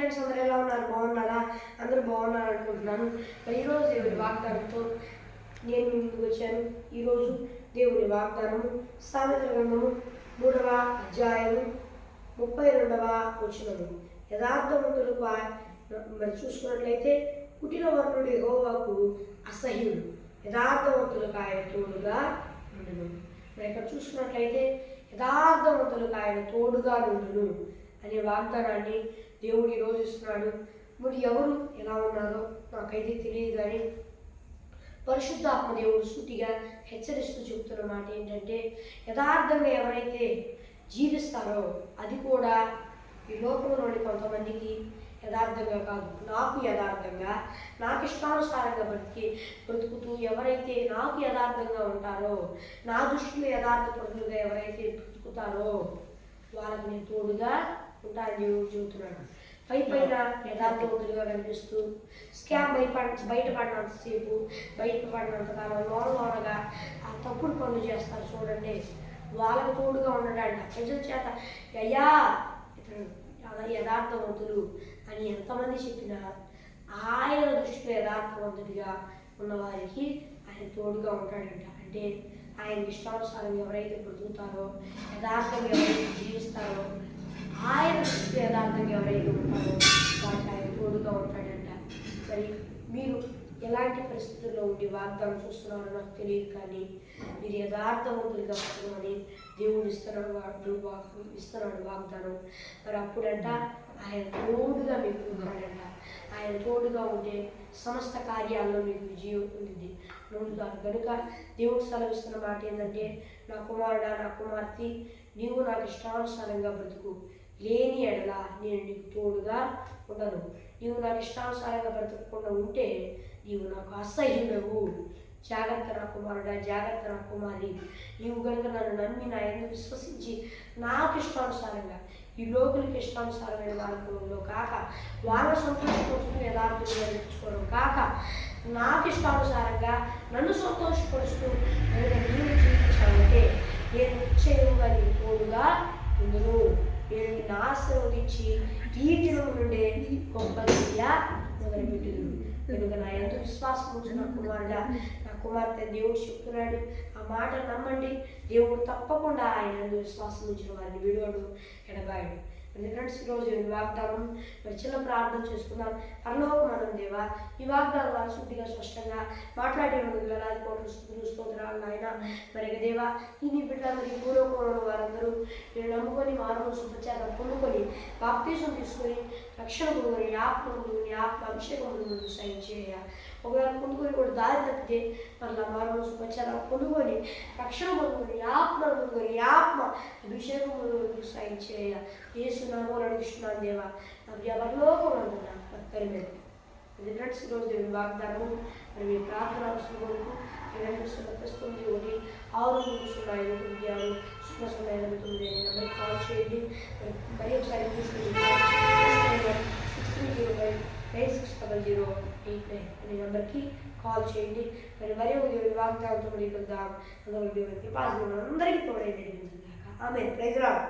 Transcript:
Friends, అందరూ ఎలా ఉన్నారు? బాగున్నారా? అందరూ బాగున్నారు అనుకుంటున్నాను. మరి ఈరోజు దేవుని వాగ్దానంతో నేను ముందుకు వచ్చాను. ఈరోజు దేవుని వాగ్దానము సామెతల గ్రంథము 3వ అధ్యాయము 32వ వచనము. యథార్థవంతులకు మరి చూసుకున్నట్లయితే పుట్టిన వర్ణుడు యెహోవాకు అసహ్యుడు, యథార్థవంతులకు ఆయన తోడుగా ఉండును. మరి ఇక్కడ చూసుకున్నట్లయితే యథార్థవంతులకు ఆయన తోడుగా ఉండును అనే వాగ్దానాన్ని దేవుడు ఈరోజు ఇస్తున్నాడు. మరి ఎవరు ఎలా ఉన్నారో నాకైతే తెలియదు, కానీ పరిశుద్ధాత్మ దేవుడు సూటిగా హెచ్చరిస్తూ చెబుతున్న మాట ఏంటంటే, యథార్థంగా ఎవరైతే జీవిస్తారో అది కూడా ఈ లోకంలోని కొంతమందికి యథార్థంగా కాదు, నాకు యథార్థంగా నాకు ఇష్టానుసారంగా బ్రతుకుతూ ఎవరైతే నాకు యథార్థంగా ఉంటారో, నా దృష్టిలో యథార్థపరులుగా ఎవరైతే బ్రతుకుతారో వాళ్ళకి నేను తోడుగా ఉంటానని దేవుడు చెబుతున్నాడు. పైన యథార్థవంతులుగా కనిపిస్తూ స్కామ్ బయటపడినంతసేపు బయటపడినంతకాలం లోనగా ఆ తప్పుడు పనులు చేస్తారు చూడండి, వాళ్ళకు తోడుగా ఉండడంట. ప్రజల చేత అయ్యా ఇతను యథార్థవంతులు అని ఎంతమంది చెప్పినా ఆయన దృష్టిలో యథార్థవంతుడిగా ఉన్నవారికి ఆయన తోడుగా ఉంటాడంట. అంటే ఆయన ఇష్టానుసారంగా ఎవరైతే బ్రతుకుతారో, యథార్థంగా ఎవరైతే జీవిస్తారో, ఆయన దృష్టిలో యథార్థంగా ఎవరైతే ఉంటారో వారికి ఆయన తోడుగా ఉంటాడంట. మరి మీరు ఎలాంటి పరిస్థితుల్లో ఉండి వాగ్దానం చూస్తున్నారో నాకు తెలియదు, కానీ మీరు యథార్థవంతులుగా బ్రతకమని దేవుడు ఇస్తున్నాడు వాగ్దానం. మరి అప్పుడంట ఆయన తోడుగా మీకు ఉంటాడంట. ఆయన తోడుగా ఉంటే సమస్త కార్యాల్లో మీకు విజయం ఉంది కనుక దేవుడు సెలవిస్తున్న మాట ఏంటంటే, నా కుమారుడా, నా కుమార్తె, నీవు నాకు ఇష్టానుసారంగా బ్రతుకు, లేని ఎడల నేను నీకు తోడుగా ఉండను. నీవు నాకు ఇష్టానుసారంగా బ్రతకకుండా ఉంటే నీవు నాకు అసహ్యుడవు. జాగ్రత్త నా కుమారుడా, జాగ్రత్త నా కుమారి, నీవు కనుక నన్ను నమ్మి నా యందు విశ్వసించి నాకు ఇష్టానుసారంగా, ఈ లోకులకి ఇష్టానుసారమైన మార్గంలో కాక, వాళ్ళ సంతోషపరుస్తూ యథార్థంగా నేర్చుకోవడం కాక, నాకు ఇష్టానుసారంగా నన్ను సంతోషపరుస్తూ నీవు జీవించాలంటే నేను నిశ్చయముగా నీ తోడుగా ఉండును. నేను నిన్ను ఆశీర్వదించి ఈ దినం నుండే గొప్ప క్రియ మొదలుపెట్టుదును. కనుక నా ఎంతో విశ్వాసం ఉంచిన కుమారుడా, నా కుమార్తె, దేవుడు చెప్తున్నాడు. ఆ మాట నమ్మండి. దేవుడు తప్పకుండా ఆయన ఎంతో విశ్వాసం ఉంచిన వారిని విడువడు, ఎడబాయడు. ఫ్రెండ్స్, ఈరోజు వాగ్దానం మరి చిన్న ప్రార్థన చేసుకుందాం. పరలోకమందున్న దేవా, ఈ వాగ్దానం వారి స్పష్టంగా మాట్లాడే వేలాది కోట్ల స్తోత్రాలు నాయన. మరి దేవా, ఈ నీ బిడ్డ మరి పూర్వకోణ వారందరూ నేను నమ్ముకొని మానవ శుభచారం పొందుకొని బాప్తీసం తీసుకొని రక్షణ పొందుకొని ఆత్మ అభిషేకం సైన్ చేయ. ఒకవేళ పొందుకొని కూడా దారి తప్పితే మళ్ళీ మానవ శుభచారం పొందుకొని రక్షణ పొందుకొని ఆత్మ అభిషేకం సైన్ చేయ. ఏసునామములో అడుగుతున్నాను దేవా, నా పరలోకమందున్న భక్తుల మీద. ఫ్రెండ్స్, ఈరోజు దేవుని వాగ్దానము మరి మీ ప్రార్థన అవసరం కొరకు 9 6 నెంబర్ కాల్ చేయండి. మరి ఒకసారి 6305960089 అనే నెంబర్కి కాల్ చేయండి. మరి ఒక దేవుని వాగ్దానంతో మరి కలుద్దాం. అందరికీ తోడైతే ఆమె. Praise lord.